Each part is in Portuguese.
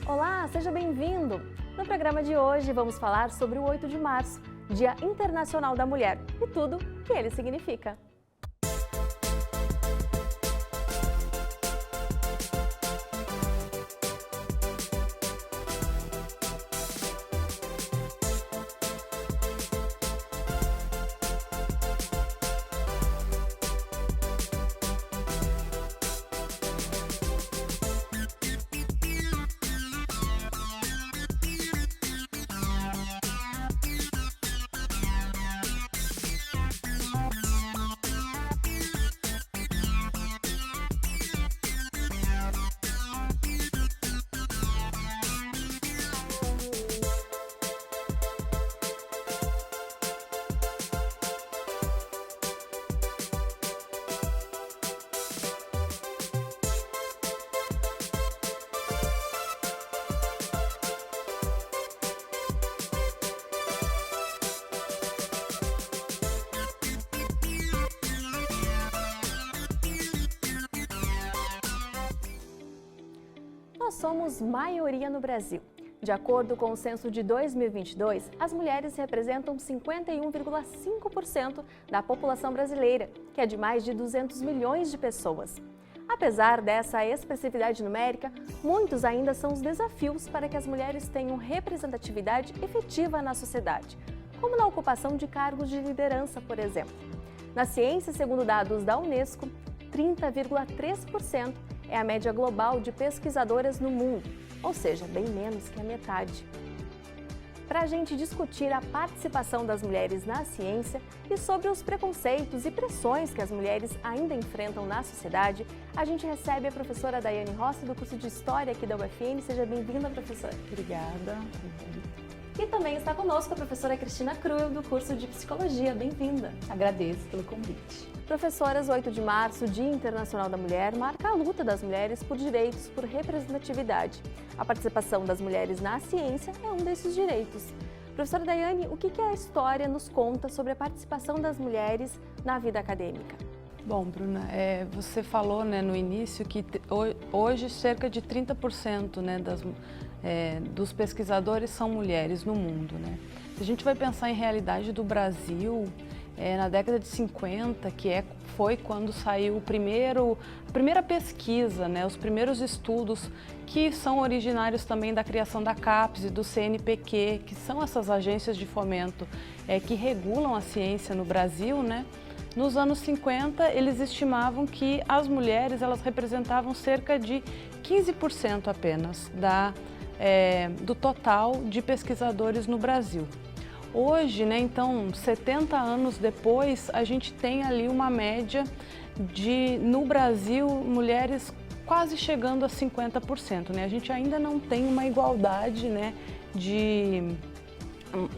Olá, seja bem-vindo! No programa de hoje vamos falar sobre o 8 de março, Dia Internacional da Mulher, e tudo o que ele significa. Nós somos maioria no Brasil. De acordo com o censo de 2022, as mulheres representam 51,5% da população brasileira, que é de mais de 200 milhões de pessoas. Apesar dessa expressividade numérica, muitos ainda são os desafios para que as mulheres tenham representatividade efetiva na sociedade, como na ocupação de cargos de liderança, por exemplo. Na ciência, segundo dados da Unesco, 30,3% é a média global de pesquisadoras no mundo, ou seja, bem menos que a metade. Para a gente discutir a participação das mulheres na ciência e sobre os preconceitos e pressões que as mulheres ainda enfrentam na sociedade, a gente recebe a professora Daiane Rossi, do curso de História aqui da UFN. Seja bem-vinda, professora. Obrigada. E também está conosco a professora Cristina Cruel, do curso de Psicologia. Bem-vinda. Agradeço pelo convite. Professoras, 8 de março, Dia Internacional da Mulher, marca a luta das mulheres por direitos, por representatividade. A participação das mulheres na ciência é um desses direitos. Professora Daiane, o que a história nos conta sobre a participação das mulheres na vida acadêmica? Bom, Bruna, você falou, no início que hoje cerca de 30% dos pesquisadores são mulheres no mundo. Se a gente vai pensar em realidade do Brasil, na década de 50, foi quando saiu a primeira pesquisa, os primeiros estudos que são originários também da criação da CAPES e do CNPq, que são essas agências de fomento que regulam a ciência no Brasil, Nos anos 50, eles estimavam que as mulheres elas representavam cerca de 15% apenas do total de pesquisadores no Brasil. Hoje, então, 70 anos depois, a gente tem ali uma média de, no Brasil, mulheres quase chegando a 50%. A gente ainda não tem uma igualdade,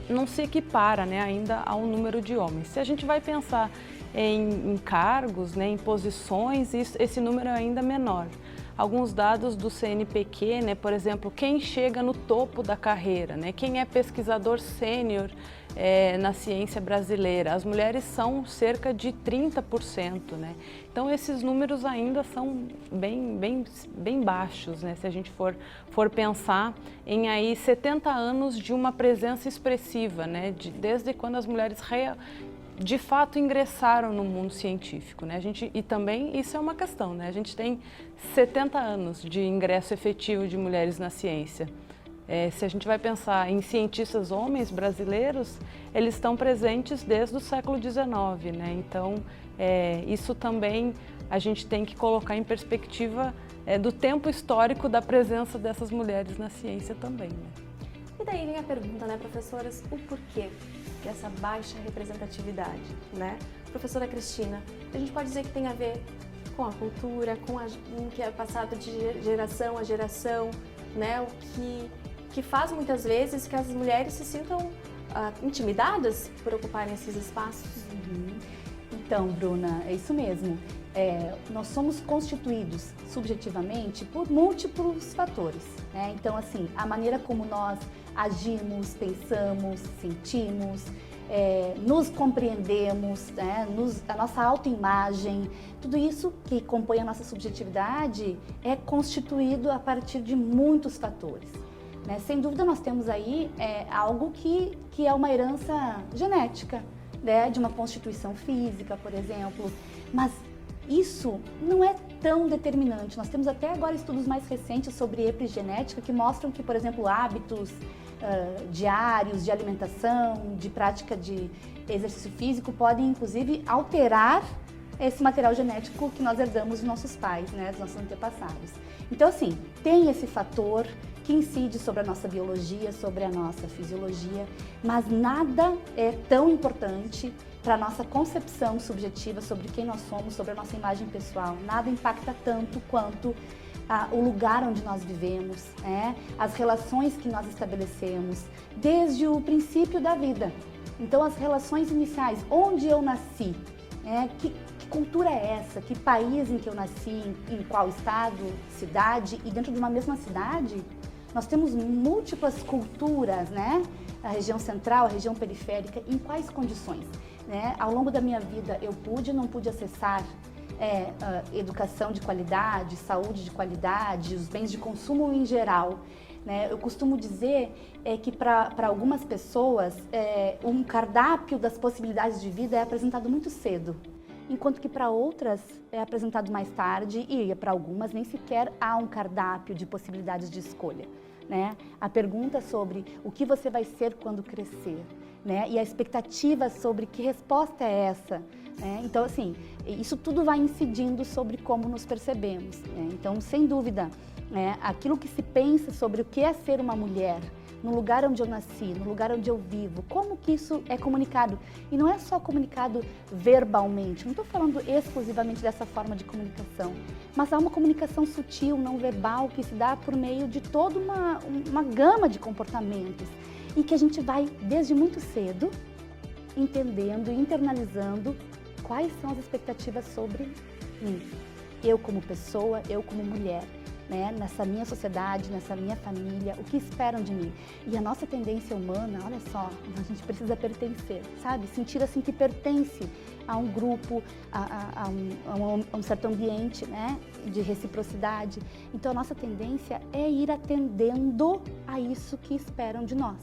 não se equipara, ainda ao número de homens. Se a gente vai pensar em cargos, em posições, esse número é ainda menor. Alguns dados do CNPq, por exemplo, quem chega no topo da carreira, quem é pesquisador sênior na ciência brasileira, as mulheres são cerca de 30%. Então, esses números ainda são bem baixos, se a gente for pensar em aí 70 anos de uma presença expressiva, desde quando as mulheres de fato ingressaram no mundo científico, e também isso é uma questão, a gente tem 70 anos de ingresso efetivo de mulheres na ciência. Se a gente vai pensar em cientistas homens brasileiros, eles estão presentes desde o século XIX, Então, isso também a gente tem que colocar em perspectiva do tempo histórico da presença dessas mulheres na ciência também, E daí vem a pergunta, professoras, o porquê dessa baixa representatividade, Professora Cristina, a gente pode dizer que tem a ver com a cultura, com o que é passado de geração a geração, o que faz muitas vezes que as mulheres se sintam intimidadas por ocuparem esses espaços? Então, Bruna, é isso mesmo. Nós somos constituídos subjetivamente por múltiplos fatores, Então, assim, a maneira como nós agimos, pensamos, sentimos, nos compreendemos, né? A nossa autoimagem, tudo isso que compõe a nossa subjetividade é constituído a partir de muitos fatores. Né? Sem dúvida nós temos aí algo que é uma herança genética, né? De uma constituição física, por exemplo, mas isso não é tão determinante. Nós temos até agora estudos mais recentes sobre epigenética que mostram que, por exemplo, hábitos diários de alimentação, de prática de exercício físico podem, inclusive, alterar esse material genético que nós herdamos dos nossos pais, né, dos nossos antepassados. Então, assim, tem esse fator que incide sobre a nossa biologia, sobre a nossa fisiologia, mas nada é tão importante para a nossa concepção subjetiva sobre quem nós somos, sobre a nossa imagem pessoal. Nada impacta tanto quanto o lugar onde nós vivemos, as relações que nós estabelecemos, desde o princípio da vida. Então, as relações iniciais, onde eu nasci, que cultura é essa, que país em que eu nasci, em qual estado, cidade, e dentro de uma mesma cidade, nós temos múltiplas culturas, a região central, a região periférica, em quais condições? Ao longo da minha vida, eu pude ou não pude acessar educação de qualidade, saúde de qualidade, os bens de consumo em geral. Eu costumo dizer que para algumas pessoas um cardápio das possibilidades de vida é apresentado muito cedo, enquanto que para outras é apresentado mais tarde e para algumas nem sequer há um cardápio de possibilidades de escolha. A pergunta sobre o que você vai ser quando crescer, e a expectativa sobre que resposta é essa. Então, assim, isso tudo vai incidindo sobre como nos percebemos. Então, sem dúvida, aquilo que se pensa sobre o que é ser uma mulher, no lugar onde eu nasci, no lugar onde eu vivo, como que isso é comunicado. E não é só comunicado verbalmente, não estou falando exclusivamente dessa forma de comunicação, mas há uma comunicação sutil, não verbal, que se dá por meio de toda uma gama de comportamentos e que a gente vai, desde muito cedo, entendendo e internalizando quais são as expectativas sobre mim, eu como pessoa, eu como mulher, nessa minha sociedade, nessa minha família, o que esperam de mim. E a nossa tendência humana, olha só, a gente precisa pertencer, sabe? Sentir assim que pertence a um grupo, a um certo ambiente, de reciprocidade. Então a nossa tendência é ir atendendo a isso que esperam de nós.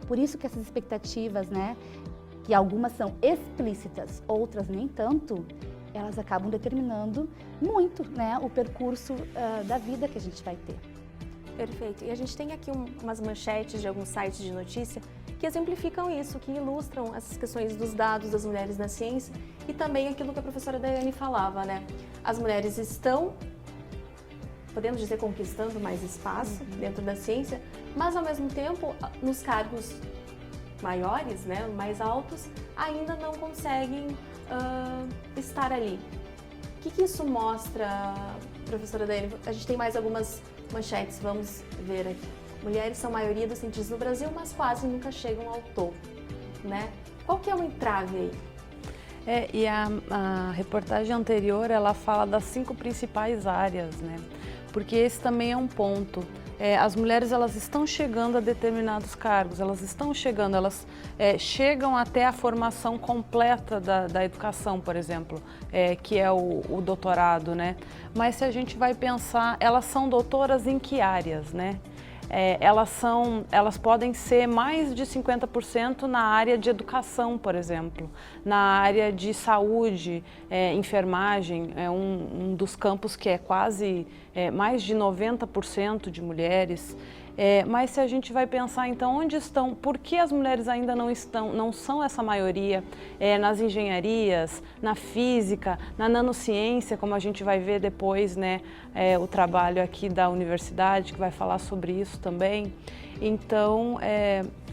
Por isso que essas expectativas, que algumas são explícitas, outras nem tanto, elas acabam determinando muito o percurso da vida que a gente vai ter. Perfeito. E a gente tem aqui umas manchetes de alguns sites de notícia que exemplificam isso, que ilustram essas questões dos dados das mulheres na ciência e também aquilo que a professora Daiane falava, As mulheres estão, podemos dizer, conquistando mais espaço dentro da ciência, mas ao mesmo tempo, nos cargos maiores, mais altos, ainda não conseguem estar ali. O que isso mostra, professora Daiane? A gente tem mais algumas manchetes, vamos ver aqui. Mulheres são a maioria dos cientistas no Brasil, mas quase nunca chegam ao topo, Qual que é o entrave aí? E a reportagem anterior, ela fala das 5 principais áreas, Porque esse também é um ponto. As mulheres, elas estão chegando a determinados cargos, elas chegam até a formação completa da educação, por exemplo, que é o doutorado, Mas se a gente vai pensar, elas são doutoras em que áreas, Elas podem ser mais de 50% na área de educação, por exemplo, na área de saúde, enfermagem, é um dos campos que é quase mais de 90% de mulheres. Mas se a gente vai pensar, então, onde estão, por que as mulheres ainda não são essa maioria nas engenharias, na física, na nanociência, como a gente vai ver depois, o trabalho aqui da universidade, que vai falar sobre isso também. Então,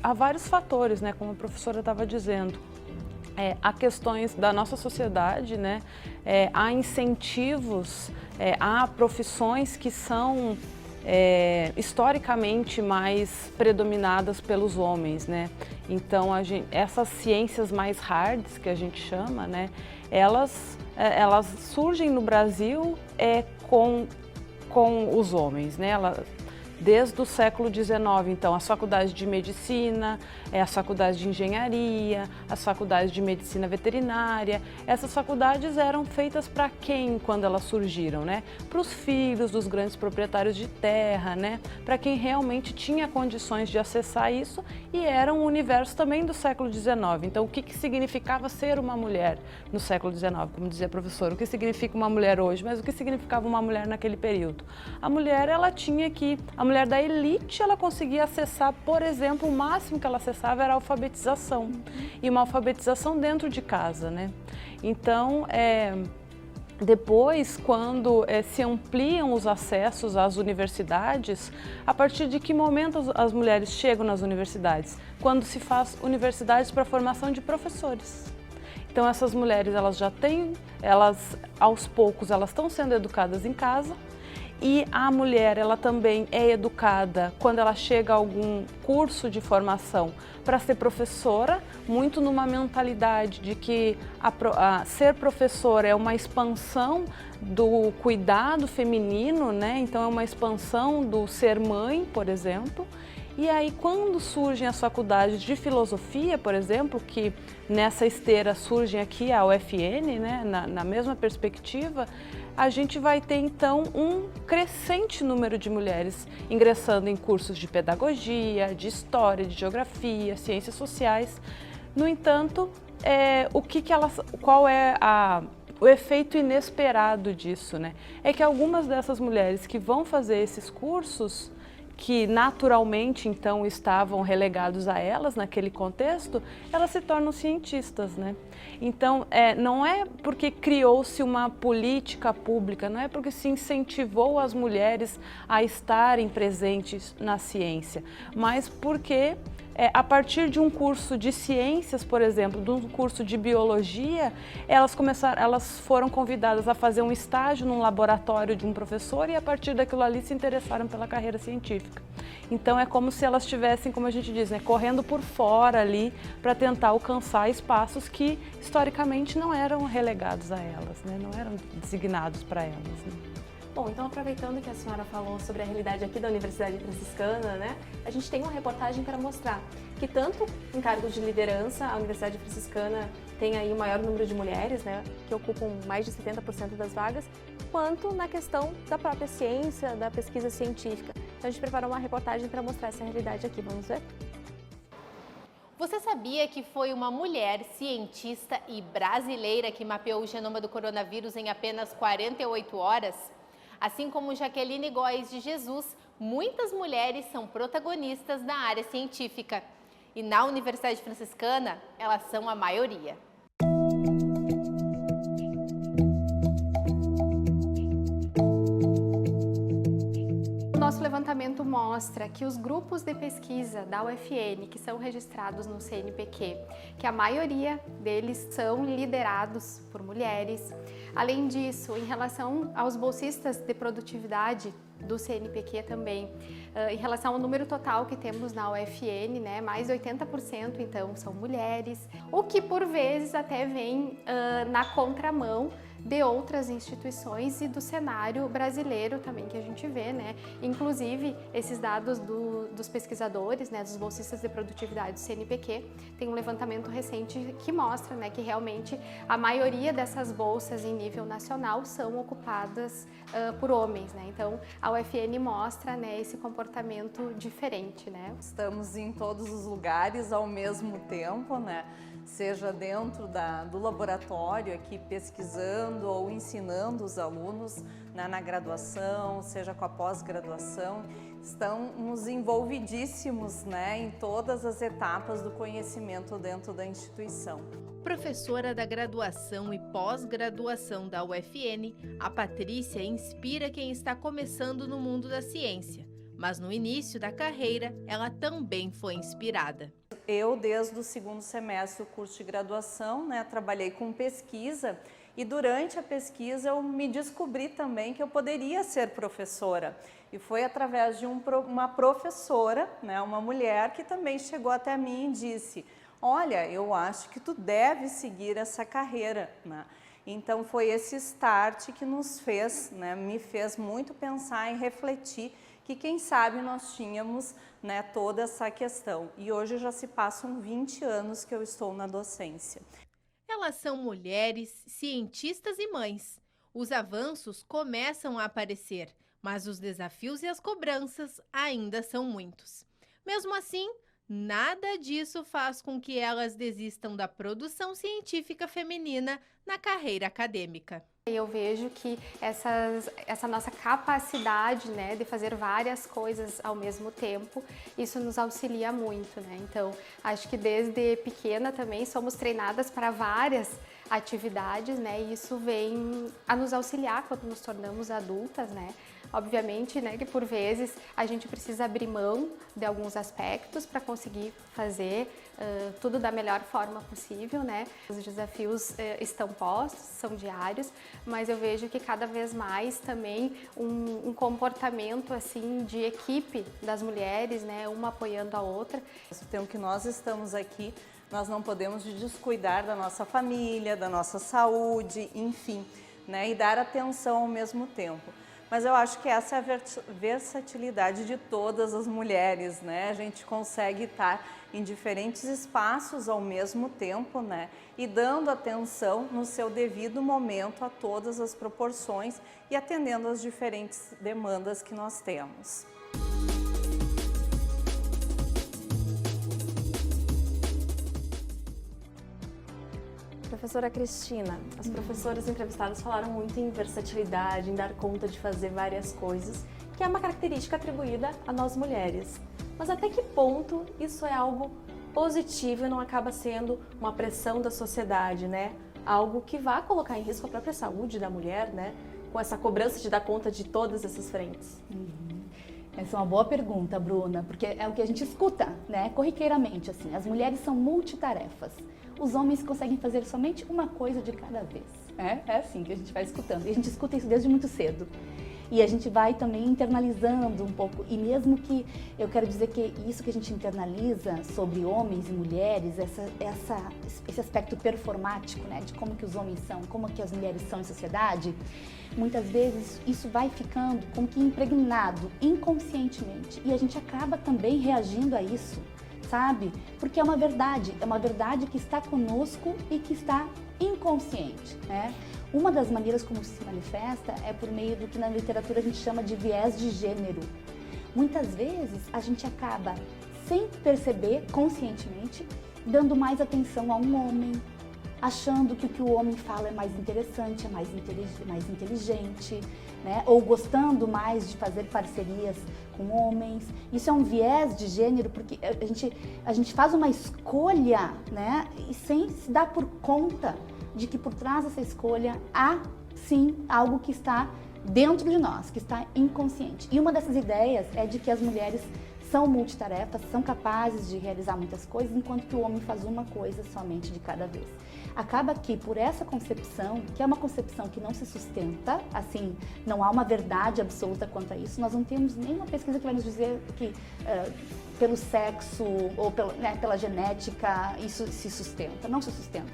há vários fatores, como a professora estava dizendo. Há questões da nossa sociedade, há incentivos, há profissões que são historicamente mais predominadas pelos homens, Então, essas ciências mais hards, que a gente chama, elas surgem no Brasil com os homens, desde o século XIX. Então, as faculdades de medicina, as faculdades de engenharia, as faculdades de medicina veterinária, essas faculdades eram feitas para quem quando elas surgiram, né? Para os filhos dos grandes proprietários de terra, né? Para quem realmente tinha condições de acessar isso, e era um universo também do século XIX. Então, o que significava ser uma mulher no século XIX? Como dizia a professora, o que significa uma mulher hoje, mas o que significava uma mulher naquele período? A mulher, ela tinha que, a mulher da elite, ela conseguia acessar, por exemplo, o máximo que ela acessava era a alfabetização, e uma alfabetização dentro de casa, né? Então, depois, quando se ampliam os acessos às universidades, a partir de que momento as mulheres chegam nas universidades? Quando se faz universidades para a formação de professores. Então, essas mulheres, aos poucos, elas estão sendo educadas em casa, e a mulher, ela também é educada quando ela chega a algum curso de formação para ser professora, muito numa mentalidade de que ser professora é uma expansão do cuidado feminino, né? Então é uma expansão do ser mãe, por exemplo. E aí, quando surgem as faculdades de filosofia, por exemplo, que nessa esteira surgem aqui a UFN, né, na mesma perspectiva, a gente vai ter então um crescente número de mulheres ingressando em cursos de pedagogia, de história, de geografia, ciências sociais. No entanto, qual é o efeito inesperado disso, né? É que algumas dessas mulheres que vão fazer esses cursos, que naturalmente então estavam relegados a elas naquele contexto, elas se tornam cientistas, né? Então, não é porque criou-se uma política pública, não é porque se incentivou as mulheres a estarem presentes na ciência, mas porque a partir de um curso de ciências, por exemplo, de um curso de biologia, elas foram convidadas a fazer um estágio num laboratório de um professor, e a partir daquilo ali se interessaram pela carreira científica. Então é como se elas estivessem, como a gente diz, né, correndo por fora ali para tentar alcançar espaços que historicamente não eram relegados a elas, né, não eram designados para elas, né. Bom, então aproveitando que a senhora falou sobre a realidade aqui da Universidade Franciscana, né, a gente tem uma reportagem para mostrar que tanto em cargos de liderança, a Universidade Franciscana tem aí o maior número de mulheres, né, que ocupam mais de 70% das vagas, quanto na questão da própria ciência, da pesquisa científica. Então a gente preparou uma reportagem para mostrar essa realidade aqui, vamos ver? Você sabia que foi uma mulher cientista e brasileira que mapeou o genoma do coronavírus em apenas 48 horas? Assim como Jaqueline Góes de Jesus, muitas mulheres são protagonistas na área científica. E na Universidade Franciscana, elas são a maioria. O nosso levantamento mostra que os grupos de pesquisa da UFN, que são registrados no CNPq, que a maioria deles são liderados por mulheres. Além disso, em relação aos bolsistas de produtividade do CNPq também, em relação ao número total que temos na UFN, né, mais de 80% então são mulheres, o que por vezes até vem na contramão de outras instituições e do cenário brasileiro também que a gente vê, né? Inclusive, esses dados dos pesquisadores, né, dos bolsistas de produtividade do CNPq, tem um levantamento recente que mostra, né, que realmente a maioria dessas bolsas em nível nacional são ocupadas por homens, né? Então, a UFN mostra, né, esse comportamento diferente, né? Estamos em todos os lugares ao mesmo tempo, né? Seja dentro do laboratório aqui pesquisando ou ensinando os alunos, né, na graduação, seja com a pós-graduação, estamos envolvidíssimos, né, em todas as etapas do conhecimento dentro da instituição. Professora da graduação e pós-graduação da UFN, a Patrícia inspira quem está começando no mundo da ciência. Mas no início da carreira, ela também foi inspirada. Eu, desde o segundo semestre do curso de graduação, né, trabalhei com pesquisa, e durante a pesquisa eu me descobri também que eu poderia ser professora. E foi através de uma professora, né, uma mulher, que também chegou até mim e disse: olha, eu acho que tu deve seguir essa carreira, né? Então foi esse start que nos fez, né, me fez muito pensar e refletir que quem sabe nós tínhamos, né, toda essa questão. E hoje já se passam 20 anos que eu estou na docência. Elas são mulheres, cientistas e mães. Os avanços começam a aparecer, mas os desafios e as cobranças ainda são muitos. Mesmo assim, nada disso faz com que elas desistam da produção científica feminina na carreira acadêmica. Eu vejo que essa nossa capacidade, né, de fazer várias coisas ao mesmo tempo, isso nos auxilia muito, né? Então, acho que desde pequena também somos treinadas para várias atividades, né? E isso vem a nos auxiliar quando nos tornamos adultas, né? Obviamente, né, que por vezes a gente precisa abrir mão de alguns aspectos para conseguir fazer tudo da melhor forma possível, né? Os desafios estão postos, são diários, mas eu vejo que cada vez mais também um comportamento assim de equipe das mulheres, né, uma apoiando a outra. O tempo que nós estamos aqui, nós não podemos descuidar da nossa família, da nossa saúde, enfim, né, e dar atenção ao mesmo tempo. Mas eu acho que essa é a versatilidade de todas as mulheres, né? A gente consegue estar em diferentes espaços ao mesmo tempo, né? E dando atenção no seu devido momento a todas as proporções e atendendo às diferentes demandas que nós temos. Professora Cristina, as professoras entrevistadas falaram muito em versatilidade, em dar conta de fazer várias coisas, que é uma característica atribuída a nós mulheres. Mas até que ponto isso é algo positivo e não acaba sendo uma pressão da sociedade, né? Algo que vai colocar em risco a própria saúde da mulher, né? Com essa cobrança de dar conta de todas essas frentes. Essa é uma boa pergunta, Bruna, porque é o que a gente escuta, né, corriqueiramente, assim, as mulheres são multitarefas, os homens conseguem fazer somente uma coisa de cada vez, é assim que a gente vai escutando, e a gente escuta isso desde muito cedo. E a gente vai também internalizando um pouco, e mesmo que, eu quero dizer que isso que a gente internaliza sobre homens e mulheres, esse aspecto performático, né, de como que os homens são, como que as mulheres são em sociedade, muitas vezes isso vai ficando como que impregnado inconscientemente, e a gente acaba também reagindo a isso, sabe? Porque é uma verdade que está conosco e que está inconsciente, né? Uma das maneiras como se manifesta é por meio do que na literatura a gente chama de viés de gênero. Muitas vezes a gente acaba, sem perceber conscientemente, dando mais atenção a um homem, achando que o que o homem fala é mais interessante, é mais inteligente, né? Ou gostando mais de fazer parcerias com homens. Isso é um viés de gênero porque a gente faz uma escolha, né? E sem se dar por conta de que por trás dessa escolha há, sim, algo que está dentro de nós, que está inconsciente. E uma dessas ideias é de que as mulheres são multitarefas, são capazes de realizar muitas coisas, enquanto que o homem faz uma coisa somente de cada vez. Acaba que, por essa concepção, que é uma concepção que não se sustenta, assim, não há uma verdade absoluta quanto a isso, nós não temos nenhuma pesquisa que vai nos dizer que pelo sexo ou pela genética isso se sustenta, não se sustenta.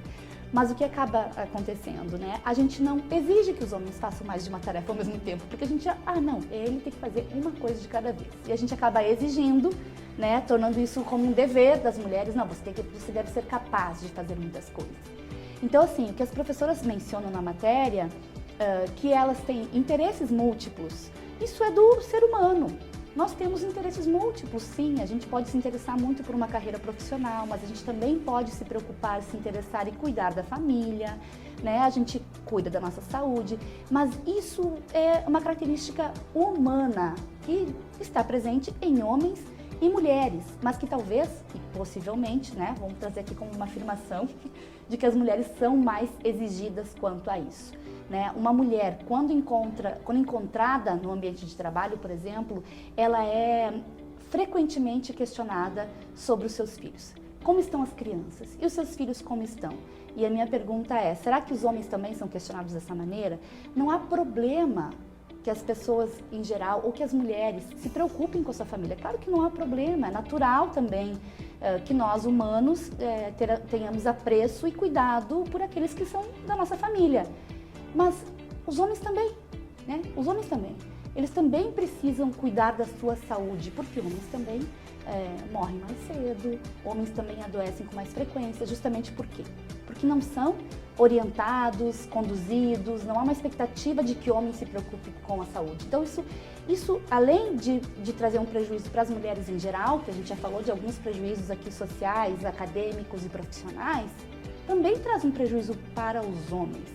Mas o que acaba acontecendo, né? A gente não exige que os homens façam mais de uma tarefa ao mesmo tempo, porque a gente não, ele tem que fazer uma coisa de cada vez. E a gente acaba exigindo, né, tornando isso como um dever das mulheres. Não, você deve ser capaz de fazer muitas coisas. Então, assim, o que as professoras mencionam na matéria, que elas têm interesses múltiplos, isso é do ser humano. Nós temos interesses múltiplos, sim, a gente pode se interessar muito por uma carreira profissional, mas a gente também pode se preocupar, se interessar e cuidar da família, né? A gente cuida da nossa saúde, mas isso é uma característica humana que está presente em homens e mulheres, mas que talvez, e possivelmente, né, vamos trazer aqui como uma afirmação, de que as mulheres são mais exigidas quanto a isso. Né? Uma mulher, quando encontrada no ambiente de trabalho, por exemplo, ela é frequentemente questionada sobre os seus filhos. Como estão as crianças? E os seus filhos como estão? E a minha pergunta é, será que os homens também são questionados dessa maneira? Não há problema que as pessoas em geral, ou que as mulheres se preocupem com a sua família. Claro que não há problema, é natural também que nós humanos tenhamos apreço e cuidado por aqueles que são da nossa família. Mas os homens também, né? Os homens também. eles também precisam cuidar da sua saúde, porque homens também morrem mais cedo, homens também adoecem com mais frequência, justamente por quê? Porque não são orientados, conduzidos, não há uma expectativa de que o homem se preocupe com a saúde. Então isso além de trazer um prejuízo para as mulheres em geral, que a gente já falou de alguns prejuízos aqui sociais, acadêmicos e profissionais, também traz um prejuízo para os homens.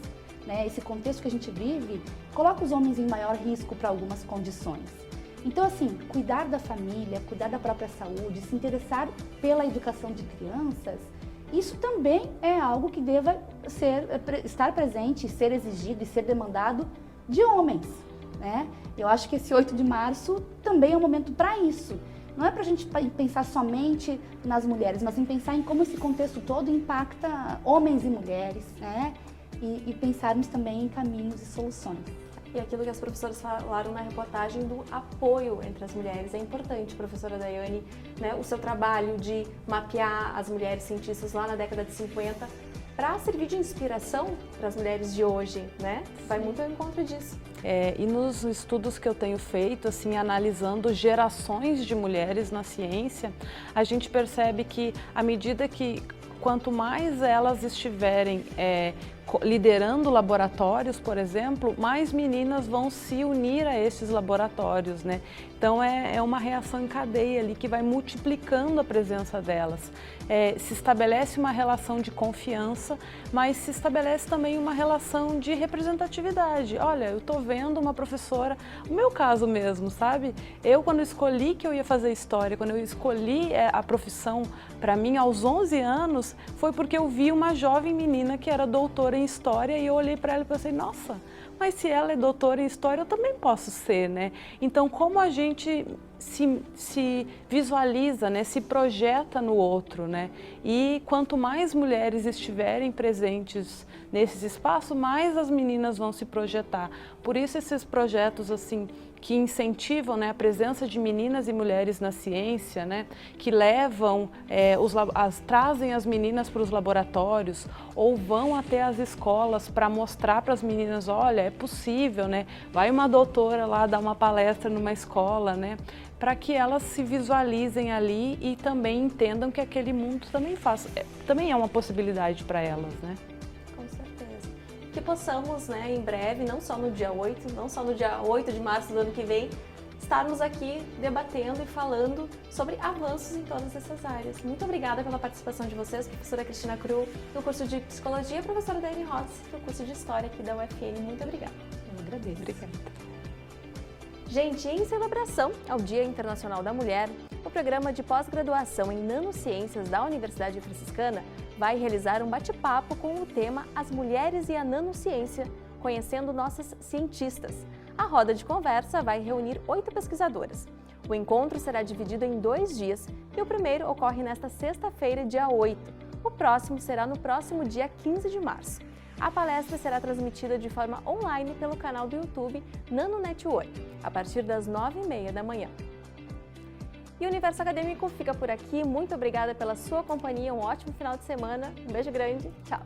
Né? Esse contexto que a gente vive coloca os homens em maior risco para algumas condições. Então, assim, cuidar da família, cuidar da própria saúde, se interessar pela educação de crianças, isso também é algo que deva estar presente, ser exigido e ser demandado de homens, né? Eu acho que esse 8 de março também é um momento para isso. Não é para a gente pensar somente nas mulheres, mas em pensar em como esse contexto todo impacta homens e mulheres, né? E pensarmos também em caminhos e soluções. E aquilo que as professoras falaram na reportagem do apoio entre as mulheres. É importante, professora Daiane, né, o seu trabalho de mapear as mulheres cientistas lá na década de 50 para servir de inspiração para as mulheres de hoje, né? Vai muito ao encontro disso. E nos estudos que eu tenho feito, assim, analisando gerações de mulheres na ciência, a gente percebe que à medida que quanto mais elas estiverem liderando laboratórios, por exemplo, mais meninas vão se unir a esses laboratórios, né? Então é uma reação em cadeia ali que vai multiplicando a presença delas. Se estabelece uma relação de confiança, mas se estabelece também uma relação de representatividade. Olha, eu estou vendo uma professora, o meu caso mesmo, sabe? Eu, quando escolhi que eu ia fazer história, quando eu escolhi a profissão para mim aos 11 anos, foi porque eu vi uma jovem menina que era doutora em história e eu olhei para ela e pensei, nossa, mas se ela é doutora em história, eu também posso ser, né? Então, como a gente se visualiza, né? Se projeta no outro, né? E quanto mais mulheres estiverem presentes nesses espaços, mais as meninas vão se projetar. Por isso esses projetos, assim, que incentivam, né, a presença de meninas e mulheres na ciência, né, que levam, trazem as meninas para os laboratórios ou vão até as escolas para mostrar para as meninas, olha, é possível, né, vai uma doutora lá dar uma palestra numa escola, né, para que elas se visualizem ali e também entendam que aquele mundo também é uma possibilidade para elas, né. Que possamos, né, em breve, não só no dia 8, não só no dia 8 de março do ano que vem, estarmos aqui debatendo e falando sobre avanços em todas essas áreas. Muito obrigada pela participação de vocês, professora Cristina Cru, do curso de Psicologia, e professora Daiane Rotz, do curso de História aqui da UFN. Muito obrigada. Eu agradeço. Obrigada. Gente, em celebração ao Dia Internacional da Mulher, o programa de pós-graduação em Nanociências da Universidade Franciscana vai realizar um bate-papo com o tema As Mulheres e a Nanociência, conhecendo nossas cientistas. A roda de conversa vai reunir 8 pesquisadoras. O encontro será dividido em 2 dias e o primeiro ocorre nesta sexta-feira, dia 8. O próximo será no próximo dia 15 de março. A palestra será transmitida de forma online pelo canal do YouTube Nano Network, a partir das 9h30 da manhã. E o Universo Acadêmico fica por aqui. Muito obrigada pela sua companhia, um ótimo final de semana. Um beijo grande, tchau!